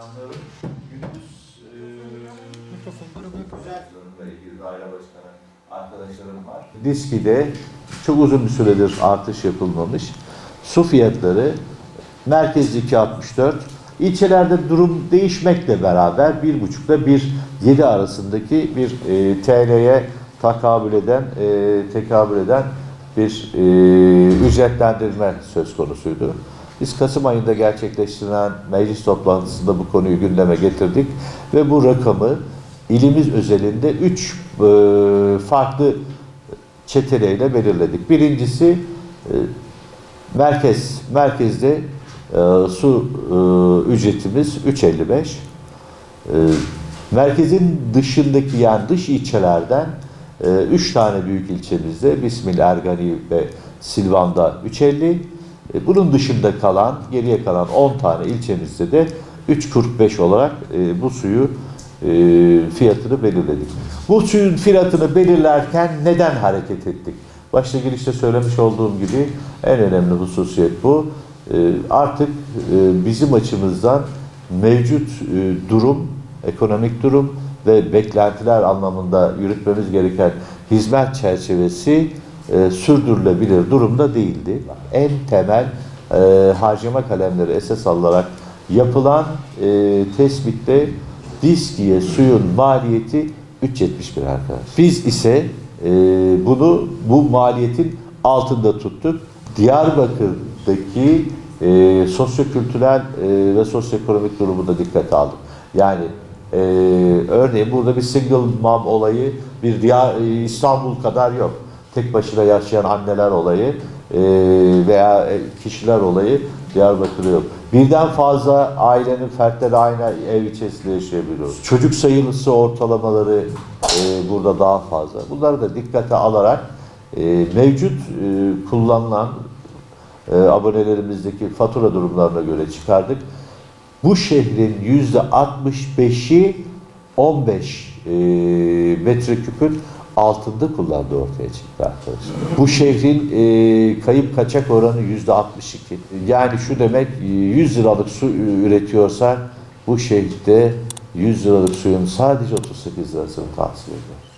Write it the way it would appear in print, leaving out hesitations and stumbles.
Selamlıyorum. Gündüz güzel ilgili daire başkanı arkadaşlarım var. DİSKİ'de çok uzun bir süredir artış yapılmamış. Su fiyatları merkezde 2.64, ilçelerde durum değişmekle beraber 1.5 ile 1.7 arasındaki bir TL'ye tekabül eden bir ücretlendirme söz konusuydu. Biz Kasım ayında gerçekleştirilen meclis toplantısında bu konuyu gündeme getirdik ve bu rakamı ilimiz özelinde 3 farklı çeteleyle belirledik. Birincisi merkezde su ücretimiz 3.55. Merkezin dışındaki, yani dış ilçelerden 3 tane büyük ilçemizde Bismil, Ergani ve Silvan'da 3.50. Bunun dışında geriye kalan 10 tane ilçemizde de 3.45 olarak bu suyu fiyatını belirledik. Bu suyun fiyatını belirlerken neden hareket ettik? Başta girişte söylemiş olduğum gibi en önemli hususiyet bu. Artık bizim açımızdan mevcut durum, ekonomik durum ve beklentiler anlamında yürütmemiz gereken hizmet çerçevesi sürdürülebilir durumda değildi. En temel harcama kalemleri esas alınarak yapılan tespitte DİSKİ'ye suyun maliyeti 3.71 arkadaşlar. Biz ise bu maliyetin altında tuttuk. Diyarbakır'daki sosyokültürel ve sosyoekonomik durumu da dikkate aldık. Yani örneğin burada bir single mom olayı İstanbul kadar yok. Tek başına yaşayan anneler olayı veya kişiler olayı Diyarbakır'da yok. Birden fazla ailenin fertleri aynı ev içerisinde yaşayabiliyoruz. Çocuk sayısı ortalamaları burada daha fazla. Bunları da dikkate alarak mevcut kullanılan abonelerimizdeki fatura durumlarına göre çıkardık. Bu şehrin %65'i 15 metreküpün altında kullandığı ortaya çıktı arkadaşlar. Bu şehrin kayıp kaçak oranı %62. Yani şu demek, 100 liralık su üretiyorsa bu şehirde 100 liralık suyun sadece 38 lirasını tahsil ediyor.